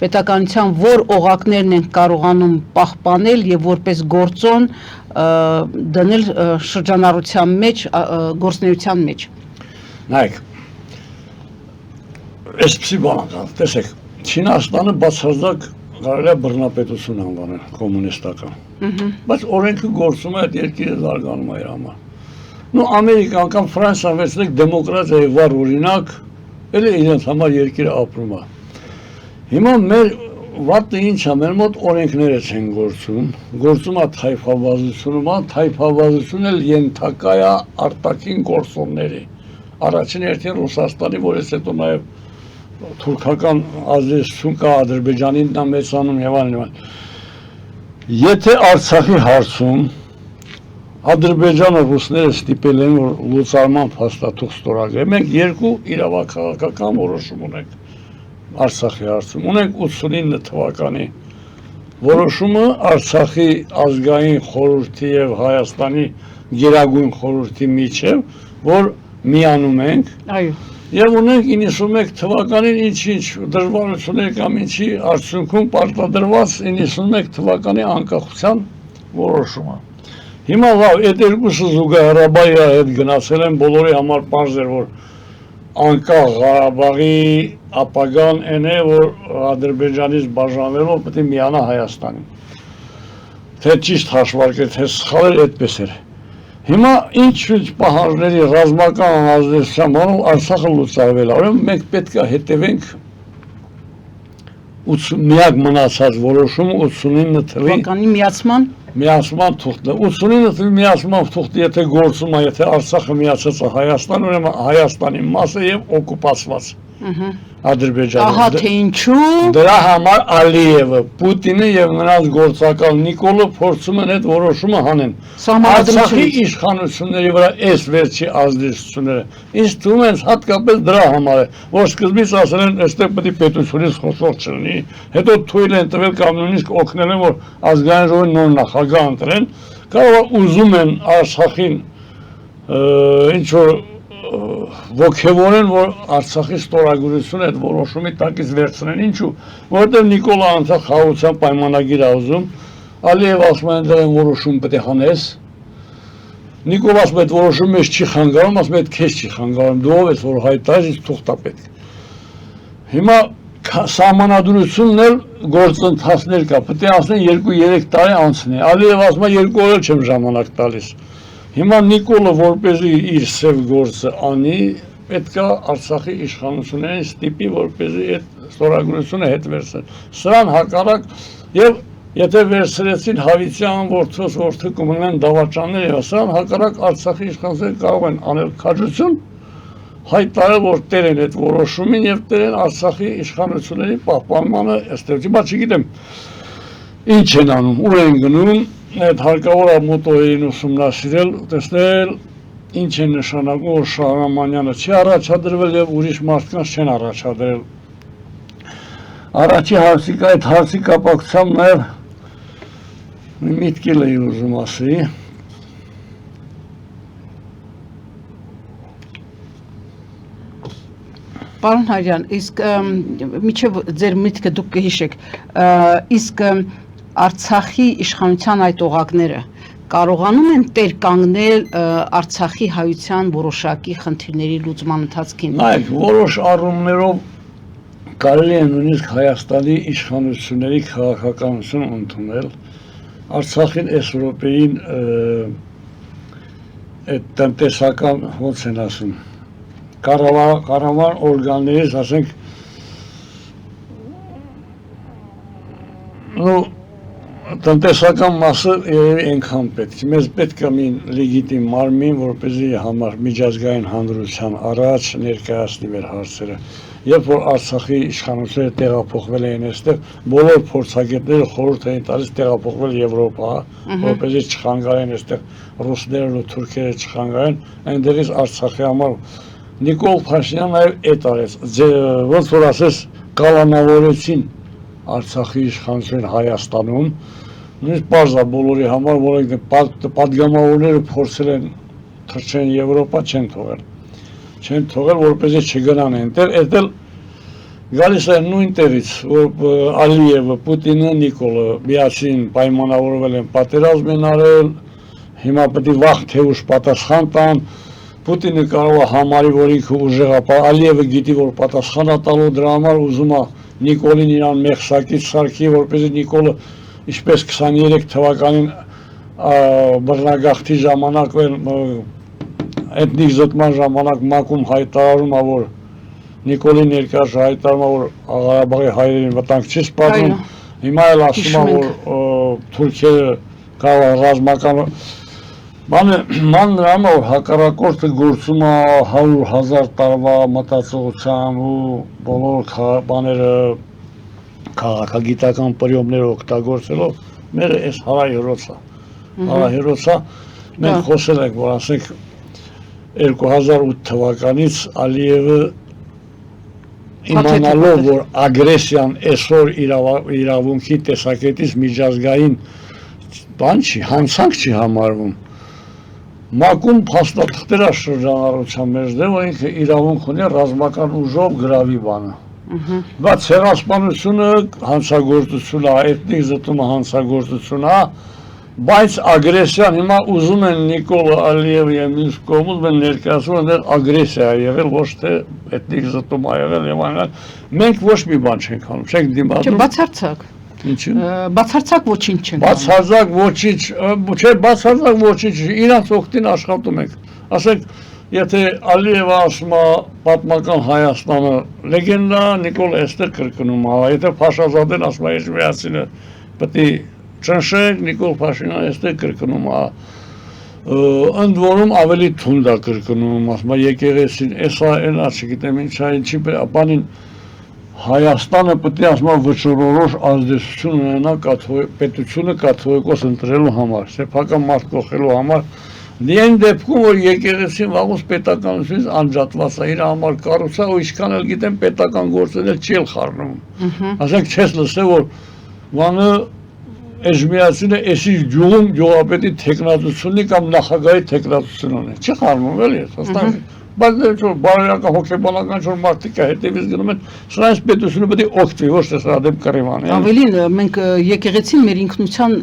պետականության որ օղակներն ենք կարողանում պահպանել եւ որպես գործոն դնել շրջանառության մեջ, գործնեության մեջ։ Նայեք, այսպիսի բան կա, տեսեք, Չինաստանը բացարձակ կարելի է բռնապետություն անվանել կոմունիստական։ Բայց օրենքը գործում է այդ երկիրը զարգանում է իր համար։ Նու Ամերիկան կամ Ֆրանսիան վերցնեք դեմոկրատիայի վառ օրինակ, էլի իրենց համար երկիրը ապրում է։ Հիմա մեր վատը ինչ է, մեր մոտ օրենքները չեն գործում է թայֆավազությունը, թայֆավազությունն էլ ենթակա է արտաքին գործոնների։ Առաջին հերթին Ռուսաստանի, որից հետո նաև թուրքական ազդեցություն կա Ադրբեջանին դա մեծանում եւ այլն։ Եթե Արցախի հարցում Ադրբեջանը ռուսները ստիպել են որ լուծարման փաստաթուղթ ստորագրեն, մենք երկու իրավաքաղաքական որոշում ունենք Արցախի հարցում։ Ունենք 89 թվականի որոշումը Արցախի ազգային խորհրդի եւ Հայաստանի գերագույն խորհրդի միջեւ, որ միանում ենք։ Այո։ Եվ ունենք 91 թվականին ինչ դժվարություններ կամ ինչի արդյունքում պարտադրված 91 թվականի անկախության որոշումը։ Հիմա լավ, այդ երկուսը զուգահեռաբար հետ գնացել են բոլորի համար պարզ էր, որ անկախ Ղարաբաղի ապագան այն է, որ Ադրբեջանից բաժանվելով պետք է միանա Հայաստանին։ թե ճիշտ հաշվարկել, թե սխալ էր, այդպես էր։ Հիմա ինչ պահանջների ռազմական ազդեցությամբ Արցախը լուծարվել է, ուրեմն մենք պետք է հետևենք միակ մնացած որոշումը 89 թվի Բանկանի միացման թուղթն է։ 89 թվի միացման թուղթը եթե գործում է, եթե Արցախը միացած է Հայաստան, ուրեմն Հայաստանի մասը եւ օկուպացված Ադրբեջանը։ Ահա թե ինչու Դրա համար Ալիևը, Պուտինը եւ նրանց գործակալ Նիկոլը փորձում են այդ որոշումը հանեն։ Արցախի իշխանությունների վրա այս վերջի ազդեցությունները ինձ թվում է հատկապես դրա համար է, որ սկզբից ասել են, այստեղ պետք է պետությունից խոսող չլինի, հետո թույլ են տվել կամ նույնիսկ օգնել են, որ ազգային ժողովի նոր նախագահ ընտրեն, կարող է ուզում են Արցախին ինչ որ ոգևորեն, որ Արցախի ստորագրությունը այդ որոշումի տակից վերցնեն, ինչու, որովհետև Նիկոլը անցավ խաղաղության պայմանագիր է ուզում, Ալիևը ասում է դեռ որոշում պետք է հանես, Նիկոլը ասում է այդ որոշումը մեզ չի խանգարում, ասում է այդ քեզ չի խանգարում, դու ով ես որ հայտարարես, թուղթ է պետք։ Հիմա սահմանադրությունն էլ գործընթացներ կա, պետք է ասեն 2-3 տարի անցնի, Ալիևը ասում է 2 օր չեմ ժամանակ տալիս։ Հիմա Նիկոլը որպեսզի իր սև գործը անի, պետք է Արցախի իշխանություններին ստիպի, որպեսզի այդ ստորագրությունը հետ վերցնեն։ Սրան հակառակ եւ եթե վերցրեցին Հավիտյան որդու կմնան դավաճանները եւ սրան հակառակ Արցախի իշխանությունները կարող են անել քաջություն, հայտարարել, որ տեր են այդ որոշումին եւ տեր են Արցախի իշխանությունների պահպանմանը, այստեղ հիմա չգիտեմ ինչ են անում, ուր են գնում այդ հարկավոր մոտորին ուսումնասիրել, տեսնել ինչ է նշանակում, որ Շահրամանյանը չի առաջադրվել եւ ուրիշ մարդկանց չեն առաջադրել։ Առաջի հարցի այդ հարցի կապակցությամբ նաեւ մի միտք էի ուզում ասի։ Պարոն Հարյան, իսկ միջև ձեր միտքը դուք կհիշեք, իսկ Արցախի իշխանության այդ օղակները կարողանում են տեր կանգնել Արցախի հայության որոշակի խնդիրների լուծման ընթացքին։ Նայեք, որոշ առումներով կարելի է նույնիսկ Հայաստանի իշխանությունների քաղաքականություն ընդունել, Արցախին այս րոպեին այդ տնտեսական ոնց են ասում, կառավար օրգաններից, ասենք, տնտեսական մասը երևի այնքան պետք է, մեզ պետք է մի լեգիտիմ մարմին, որպեսզի միջազգային հանրության առաջ ներկայացնի մեր հարցերը։ Երբ որ Արցախի իշխանությունները տեղափոխվել էին այստեղ, բոլոր փորձագետները խորհուրդ էին տալիս տեղափոխվել Եվրոպա, որպեսզի չխանգարեն այստեղ ռուսներն ու թուրքերը չխանգարեն, այնտեղից Արցախի համար Նիկոլ Փաշինյանը նաև այդ արեց, ոնց որ ասես կալանավորեցին Արցախի իշխանությունները Հայաստանում, նույնիսկ պարզ է բոլորի համար, որոնք պատգամավորները փորձել են թռչեն Եվրոպա, չեն թողել, որպեսզի չգնան այնտեղ, այդ էլ գալիս է նույն տեղից, որ Ալիևը, Պուտինը, Նիկոլը միասին պայմանավորվել են պատերազմ են արել, հիմա պետք է վաղ թե ուշ պատասխան տան, Պուտինը կարող է համարի, որ ինքը ուժեղ է, Ալիևը գիտի, որ պատասխան է տալու, դրա համար ուզում է Նիկոլին իրան մեղսակից սարքի, որպեսզի Նիկոլը ինչպես 23 թվականին բռնագաղթի ժամանակ էթնիկ զտման ժամանակ ՄԱԿ-ում հայտարարում է, որ Նիկոլի ներկայացը հայտարարում է, որ Ղարաբաղի հայերին վտանգ չի սպառնում, հիմա էլ ասում է, որ թուրքերը կարող ռազմական ման նրամ է, որ հակառակորդը գործում է 100,000 տարվա մտածողությամբ ու բոլոր բաները քաղաքագիտական պրիոմները օգտագործելով, մերը այս հարահերոցը, մենք խոսել ենք, որ ասենք 2008 թվականից Ալիևը իմանալով, որ ագրեսիան այսօր իրավունքի տեսակետից միջազգային բան չի, հանցանք չի համարվում, ՄԱԿ-ում փաստաթղթեր է շրջանառության մեջ դեմ, որ ինքը իրավունք ունի ռազմական ուժով գրավի բանը։ Բայց ցեղասպանությունը հանցագործություն է, էթնիկ զտումը հանցագործություն է, բայց ագրեսիան հիմա ուզում են Նիկոլ Ալիևը եւ մյուս կողմը ներկայացնում են ագրեսիա է եղել, ոչ թե էթնիկ զտում է եղել եւ այլն։ Մենք ոչ մի բան չենք անում, չենք դիմադրում։ Չէ, բացարձակ։ Ինչու՞։ Բացարձակ ոչինչ չեն։ Բացարձակ ոչինչ, չէ, բացարձակ ոչինչ, իրանց օգտին աշխատում ենք։ Ասենք, եթե Ալիևը ասում է պատմական Հայաստանը լեգենդա Նիկոլ Էստեր կրկնում է, եթե Փաշազադեն ասում է Էջմիածինը պետք է ճնշենք Նիկոլ Փաշինյան Էստեր կրկնում է, ընդ որում ավելի թունդ է կրկնում, ասում է եկեղեցին, էսա էլա չգիտեմ ինչի բանին Հայաստանը պետք է ասում է վճռորոշ ազդեցություն ունենա պետությունը կաթողիկոս ընտրելու համար, սեփական մարդ կողելու համար, դեն դեպքում որ եկեղեցին վաղուց պետականությունից անջատված է, իր համար կառուցա ու ինչքան էլ գիտեմ պետական գործերել չի էլ խառնում։ Ասենք չես լսել որ վանը Էջմիածինը էսի ջուղում ջողապետի տեխնատությունի կամ նախագահի տեխնատություն ունի, չի խառնում էլի, հստակ։ Բայց դե որ բարոյական հոգեբանական որ մարդիկ է հետևից գնում են, սրանց պետությունը պետք է օգտվի, ոչ թե սրա դեմ կռիվանի։ Ավելին մենք եկեղեցին մեր ինքնության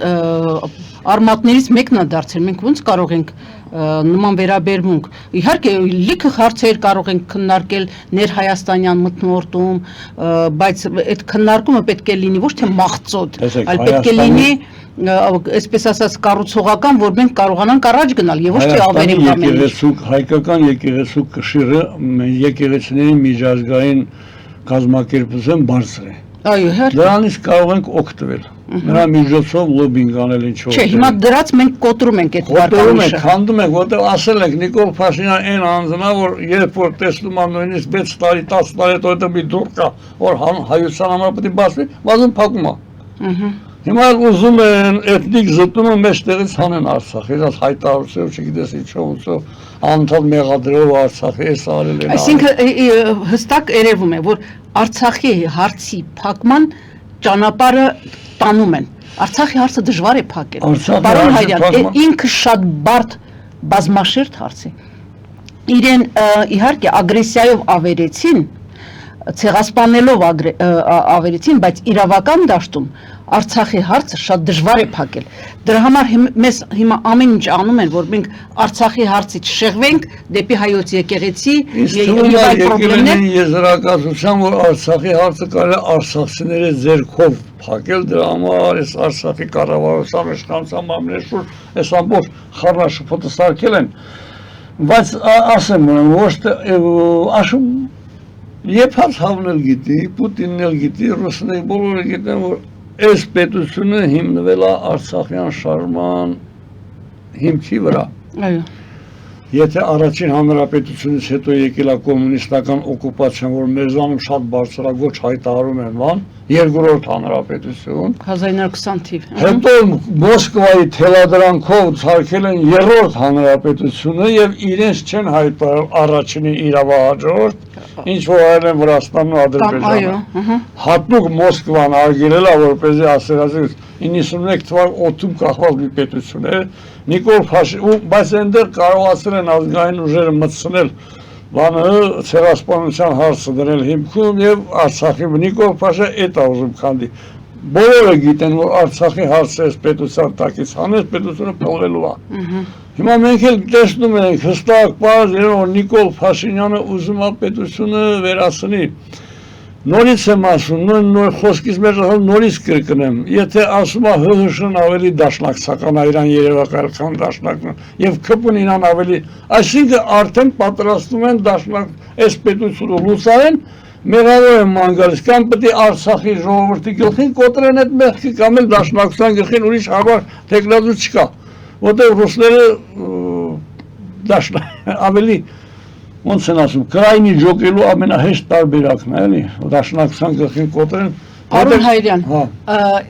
արմատներից մեկն է դարձել, մենք ոնց կարող ենք նման վերաբերմունք։ Իհարկե լիքը հարցեր կարող ենք քննարկել ներհայաստանյան մթնոլորտում, բայց այդ քննարկումը պետք է լինի ոչ թե մաղձոտ, այլ պետք է լինի այսպես ասած կառուցողական, որ մենք կարողանանք առաջ գնալ եւ ոչ թե ավերին կամենալ։ Հայկական եկեղեցու կշիռը եկեղեցիների միջազգային կազմակերպության բարձր է։ Այո, իհարկե։ Դրանից կարող ենք օգտվել։ Նրա միջոցով լոբինգ անել ինչ որ։ Չէ, հիմա դրած մենք կոտրում ենք այդ վարկանիշը։ Քանդում ենք, որտեղ ասել ենք Նիկոլ Փաշինյան այն անձնա, որ երբ որ տեսնում եմ նույնիսկ 6 տարի, 10 տարի հետո մի դուռ կա, որ հայության համար պետք է բացվի, բազում փակում է։ Հիմա ուզում են էթնիկ զտումը մեջտեղից հանեն Արցախ, իրաց հայտարարությամբ, չգիտես ինչով, անդադ մեղադրելով Արցախի էս արել են։ Այսինքն հստակ երևում է, որ Արցախի հարցի փակման ճանապարհը տանում են։ Արցախի հարցը դժվար է փակել։ Պարոն Հայրյան, ինքը շատ բարդ բազմաշերտ հարց է։ Իրեն իհարկե ագրեսիայով ավերեցին, ցեղասպանելով ավերեցին, բայց իրավական դաշտում Արցախի հարցը շատ դժվար է փակել։ Դրա համար մեզ հիմա ամեն ինչ անում են, որ մենք Արցախի հարցից շեղվենք դեպի հայոց եկեղեցի եւ այլ խնդիրներ։ Եզրակացության, որ Արցախի հարցը կարելի է արցախցիների ձեռքով փակել, դրա համար այս Արցախի կառավարության իշխանության մամլեշուր այս ամբողջ խառնաշփոթը սարքել են։ Բայց ասեմ, ոչ թե աշում Եփած հավն էլ գիտի, Պուտինն էլ գիտի, ռուսները բոլորը գիտեն, որ այս պետությունը հիմնվել է Արցախյան շարժման հիմքի վրա։ Այո։ Եթե առաջին հանրապետությունից հետո եկել է կոմունիստական օկուպացիան, որ մեզանում շատ բարձրագոչ հայտարարում են ման, երկրորդ հանրապետություն 1920 թիվ։ Հետո Մոսկվայի թելադրանքով ցարկել են երրորդ հանրապետությունը եւ իրենց չեն հայտարարել առաջինի իրավահաջորդ, ինչ որ արել են Վրաստանն ու Ադրբեջանը։ Հատուկ Մոսկվան արգելել է, որպեսզի ասերազից 91 թվական օդում կախված մի պետություն է, Նիկոլ Փաշինյանը, բայց այնտեղ կարողացել են ազգային ուժերը մտցնել բանը ցեղասպանության հարցը դրել հիմքում եւ Արցախի Նիկոլ Փաշինյանը այդ ուզում քանդի։ Բոլորը գիտեն, որ Արցախի հարցը այս պետության տակից հանեց, պետությունը փոխվելու է։ Հիմա մենք էլ տեսնում ենք հստակ բարձ, որ Նիկոլ Փաշինյանը ուզում է պետությունը վերացնի։ Նորից եմ ասում, նոր խոսքից մեջ նորից կրկնեմ, եթե ասում է ՀՀՇ-ն ավելի դաշնակցական է իրան երևակայել, քան դաշնակն եւ ԿՊ-ն իրան ավելի, այսինքն արդեն պատրաստում են դաշնակ այս պետությունը լուսարեն, մեղավոր են ման գալիս, կամ պետք է Արցախի ժողովրդի գլխին կոտրեն այդ մեղքը, կամ էլ դաշնակցության գլխին ուրիշ հավար տեխնոլոգիա չկա, որտեղ ռուսները դաշնակ ավելի ոնց են ասում, կրայնի ջոկելու ամենահեշտ տարբերակն է, էլի, դաշնակցության գլխին կոտրեն։ Պարոն Հայրյան,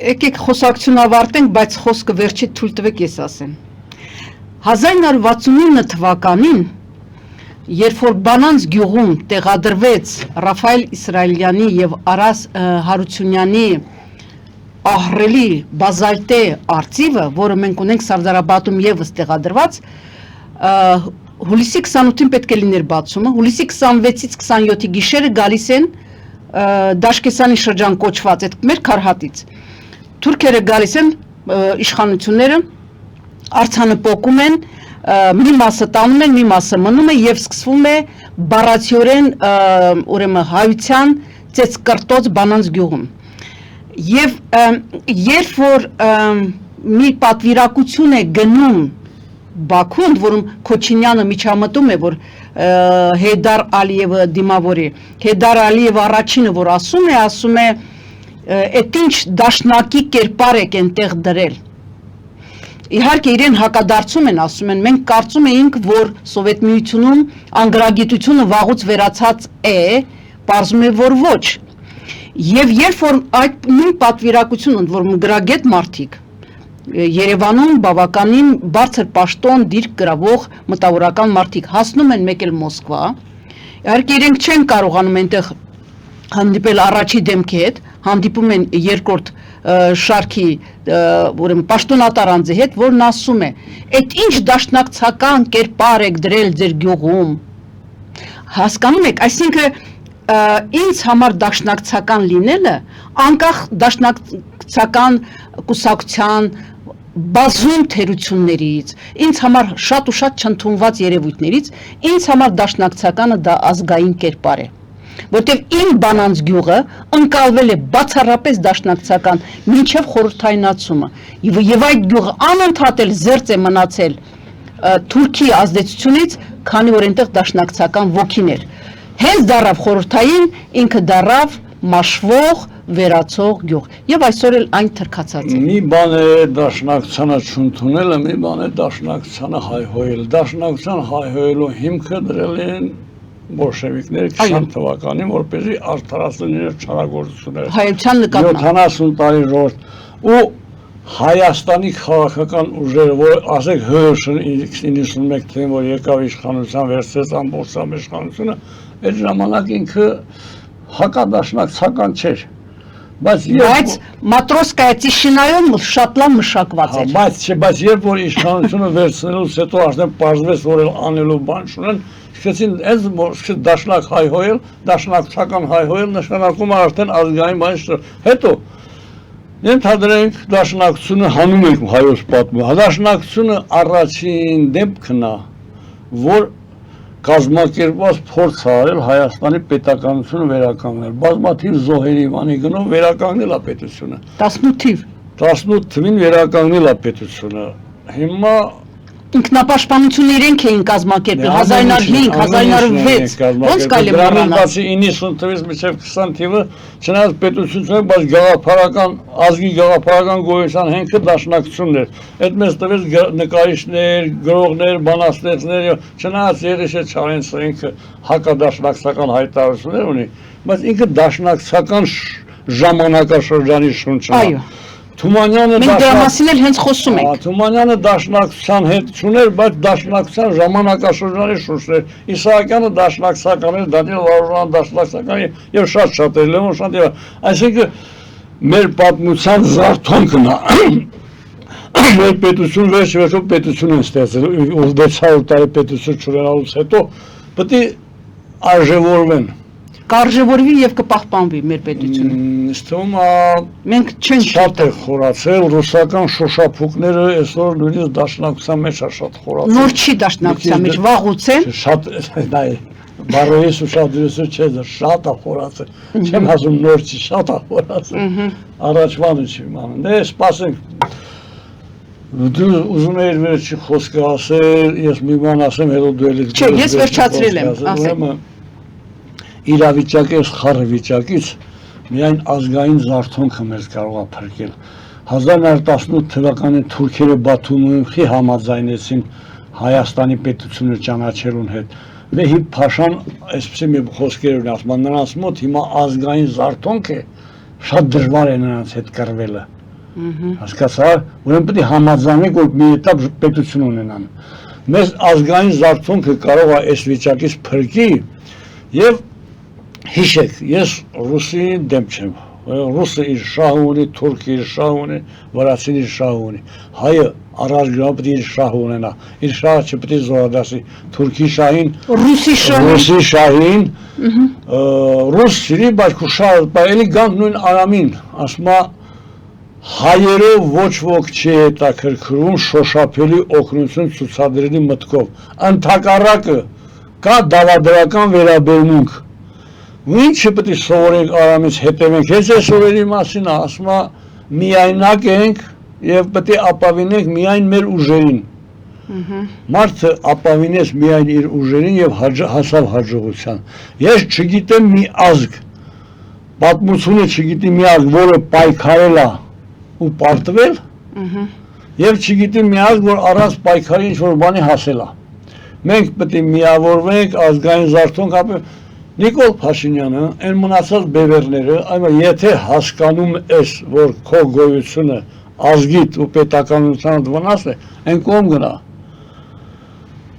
եկեք խոսակցություն ավարտենք, բայց խոսքը վերջի թույլ տվեք ես ասեմ։ 1969 թվականին, երբ որ Բանանց գյուղում տեղադրվեց Ռաֆայել Իսրայելյանի եւ Արաս Հարությունյանի ահռելի բազալտե արծիվը, որը մենք ունենք Սարդարապատում եւս տեղադրված, Հուլիսի 28-ին պետք է լիներ բացումը, հուլիսի 26-ից 27-ի գիշերը գալիս են Դաշկեսանի շրջան կոչված այդ մեր քարհատից։ Թուրքերը գալիս են իշխանությունները, արձանը պոկում են, մի մասը տանում են, մի մասը մնում է եւ սկսվում է բառացիորեն ուրեմն հայության ծեծկրտոց Բանանց գյուղում։ Եվ երբ որ մի պատվիրակություն է գնում Բաքու, ընդ որում Քոչինյանը միջամտում է, որ Հեյդար Ալիևը դիմավորի, Հեյդար Ալիևը առաջինը, որ ասում է, «Էդ ինչ դաշնակի կերպար եք այնտեղ դրել»։ Իհարկե իրեն հակադարձում են, ասում են, մենք կարծում էինք, որ Սովետ Միությունում անգրագիտությունը վաղուց վերացած է, պարզում է, որ ոչ։ Եվ երբ որ այդ նույն պատվիրակությունը, որ գրագետ մարդիկ Երևանում բավականին բարձր պաշտոն դիրք գրավող մտավորական մարդիկ հասնում են մեկ էլ Մոսկվա, իհարկե իրենք չեն կարողանում այնտեղ հանդիպել առաջի դեմքի հետ, հանդիպում են երկրորդ շարքի ուրեմն պաշտոնատար անձի հետ, որն ասում է, «Էդ ինչ դաշնակցական կերպար եք դրել ձեր գյուղում»։ Հասկանում եք, այսինքն ինձ համար դաշնակցական լինելը անկախ դաշնակցական կուսակցության բազում թերություններից, ինձ համար շատ ու շատ չընդունված երևույթներից, ինձ համար դաշնակցականը դա ազգային կերպար է, որտեղ իմ բանանց գյուղը ընկալվել է բացառապես դաշնակցական մինչև խորհրդայնացումը, եւ այդ գյուղը անընդհատ էլ զերծ է մնացել Թուրքի ազդեցությունից, քանի որ այնտեղ դաշնակցական ոգին էր։ Հենց դառավ խորհրդային, ինքը դառավ մաշվող, վերացող գյուղ, եւ այսօր էլ այն թրքացած է։ Մի բան է դաշնակցանը չընդունելը, մի բան է դաշնակցանը հայհոյել։ Դաշնակցան հայհոյելու հիմքը դրել են բոլշևիկները 20 թվականին, որպեսզի արդարացնեն իրենց չարագործությունները։ Հայության նկատմամբ 70 տարի ժողովուրդ ու Հայաստանի քաղաքական ուժերը, որ ասեք ՀՀՇ 91 թվականին, որ եկավ իշխանության, վերցրեց ամբողջ իշխանությունը, այդ ժամանակ ինքը հակադաշնակցական չէր։ Բայց Մատրոսկայա Տիշինայում շատ լավ մշակված էր։ Բայց երբ որ իշխանությունը վերցնելուց հետո արդեն պարզվեց, որ անելու բան չունեն, սկսեցին այս դաշնակ հայհոյել, դաշնակցական հայհոյել նշանակում է արդեն ազգային բան չէ։ Հետո ենթադրենք դաշնակցությունը հանում ենք հայոց պատմում։ Դաշնակցությունը առաջին դեպքն է, որ կազմակերպված փորձ է արել Հայաստանի պետականությունը վերականգնել։ Բազմաթիվ զոհերի վանի գնով վերականգնել է պետությունը։ 18 թվին վերականգնել է պետությունը։ Հիմա ինքնապաշտպանությունը իրենք էին կազմակերպել 1905, 1906, ոնց կարելի է մոռանալ։ Բացի 90 թվից մինչև 20 թիվը, չնայած պետությունն, բայց գաղափարական, ազգի գաղափարական գոյության հենքը դաշնակցությունն էր։ Այդ մեզ տվեց նկարիչներ, գրողներ, բանաստեղծներ, չնայած Երեշե Չարենցը ինքը հակադաշնակցական հայտարարություններ ունի, բայց ինքը դաշնակցական ժամանակաշրջանի շունչն է։ Այո։ Թումանյանը մենք դրա մասին էլ հենց խոսում ենք։ Թումանյանը դաշնակցության հետ չուներ, բայց դաշնակցության ժամանակաշրջանի շուրջ էր։ Իսահակյանը դաշնակցական էր, Դանիել Վարուժանը դաշնակցական եւ շատ էր, Լևոն Շանտյանը։ Այսինքն մեր պատմության զարթոնքն է։ Մեր պետություն վերջերս պետություն են ստեղծել, 600 տարի պետություն չունենալուց հետո պետք է արժևորվեն։ Կարժևորվի եւ կպահպանվի մեր պետությունը։ Ստում մենք չենք շատ է խորացել ռուսական շոշափուկները այսօր նույնիսկ դաշնակցության մեջ է շատ խորացել։ Նոր չի դաշնակցության մեջ վաղուց է։ Շատ դա է։ Բարոյի ուշադրությունը չէ, շատ է խորացել։ Չեմ ասում նոր չի, շատ է խորացել։ Առաջվանը չի իմանում։ Դե սպասենք։ Դու ուզում ես վերջի խոսքը ասել, ես մի բան ասեմ, հետո դու ելի։ Չէ, ես վերջացրել եմ, ասեմ։ Իրավիճակի խառը վիճակից միայն ազգային զարթոնքը մեզ կարող է փրկել։ 1918 թվականին թուրքերը Բաթումի համաձայնեցին Հայաստանի պետությունը ճանաչելուն հետ։ Վեհիբ Փաշան այսպեսի մի խոսքեր ունի, ասում նրանց մոտ հիմա ազգային զարթոնք է, շատ դժվար է նրանց հետ կռվելը։ Հասկացա, ուրեմն պետք է համաձայնենք, որ մի этап պետություն ունենան։ Մեզ ազգային զարթոնքը կարող է այս վիճակից փրկի եւ հիշեք, ես ռուսի դեմ չեմ, ռուսը իր շահ ունի, թուրքը իր շահ ունի, վրացին իր շահ ունի, հայը առաջ պետք է իր շահ ունենա, իր շահը չպետք է զոհադասի թուրքի շահին, ռուսի շահին, ռուս սիրի, բայց քո շահը, էլի գանք նույն Արամին, ասում է հայերով ոչ ոք չի հետաքրքրում շոշափելի օգնություն ցուցադրելի մտքով, ընդհակառակը կա դավադրական վերաբերմունք։ Ինչը պետք է սովորենք արամից հետևենք, ես այս օրերի մասին ասում եմ, միայնակ ենք եւ պետք է ապավինենք միայն մեր ուժերին։ Մարդը ապավինեց միայն իր ուժերին եւ հասավ հաջողության։ Ես չգիտեմ մի ազգ, պատմությունը չգիտի մի ազգ, որը պայքարել է ու պարտվել, եւ չգիտի մի ազգ, որ առանց պայքարի ինչ-որ բանի հասել է։ Մենք պետք է միավորվենք ազգային զարթոնք ապրել։ Նիկոլ Փաշինյանը, այն մնացած բևերները, այլ եթե հասկանում ես, որ քո գոյությունը ազգիդ ու պետականությանդ վնաս է, այն կողմ գնա։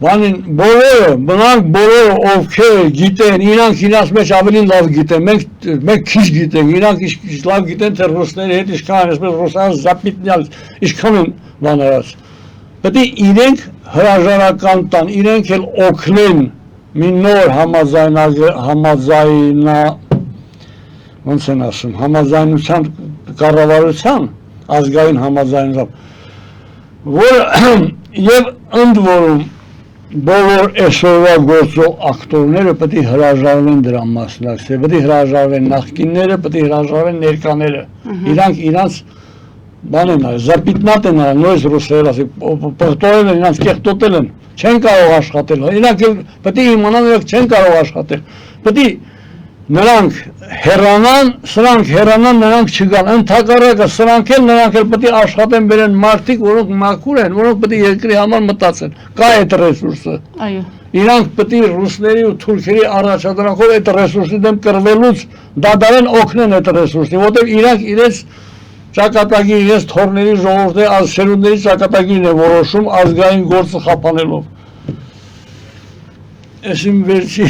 Բանին բոլորը, մնանք բոլորը ովքեր գիտեն, իրանք իրաց մեջ ավելի լավ գիտեն, մենք քիչ գիտենք, իրանք լավ գիտեն, թե ռուսների հետ ինչքան, այսպես ռուսան զապիտնյալ, ինչքան են բանարած։ Պետք է իրենք հրաժարական տան, իրենք էլ օգնեն մի նոր ոնց են ասում, համաձայնության կառավարության, ազգային համաձայնությամբ, որ եւ ընդ որում բոլոր այսօրվա գործող ակտորները պետք է հրաժարվեն դրա մասնակցել, պետք է հրաժարվեն նախկինները, պետք է հրաժարվեն ներկաները, իրանք իրանց բան են արել, զապիտնատ են արել, նույնիսկ ռուսերը ասի, պղտորել են, իրանց կեղտոտել են, չեն կարող աշխատել, իրանք պետք է իմանան, իրանք չեն կարող աշխատել, պետք է նրանք հեռանան, սրանք հեռանան, նրանք չգան, ընդհակառակը սրանք էլ նրանք էլ պետք է աշխատեն բերեն մարդիկ, որոնք մաքուր են, որոնք պետք է երկրի համար մտածեն, կա այդ ռեսուրսը։ Այո։ Իրանք պետք է ռուսների ու թուրքերի առաջադրանքով այդ ռեսուրսի դեմ կռվելուց դադարեն օգնեն այդ ռեսուրսին, որտեղ իրանք իրենց ճակատագիր, իրենց թորների ժողովուրդի ազգերուների ճակատագիրն է որոշում ազգային գործը խափանելով։ Այս իմ վերջի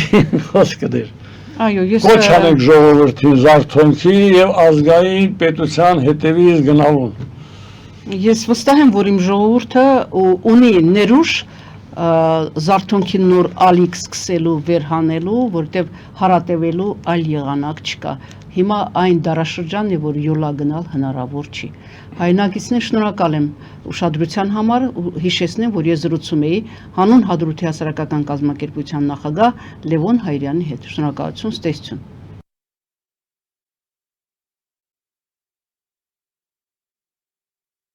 խոսքը դեր։ Այո, ես Կոչ անենք ժողովրդին զարթոնքի եւ ազգային պետության հետևից գնալուն։ Ես վստահ եմ, որ իմ ժողովուրդը ունի ներուժ զարթոնքի նոր ալիք սկսելու, վերհանելու, որտեղ հարատևելու այլ եղանակ չկա։ Հիմա այն դարաշրջանն է, որ յոլա գնալ հնարավոր չի։ Հայրենակիցներ, շնորհակալ եմ ուշադրության համար, հիշեցնեմ, որ ես զրուցում էի Հանուն Հադրութի հասարակական կազմակերպության նախագահ Լևոն Հայրյանի հետ։ Շնորհակալություն, ստեսություն։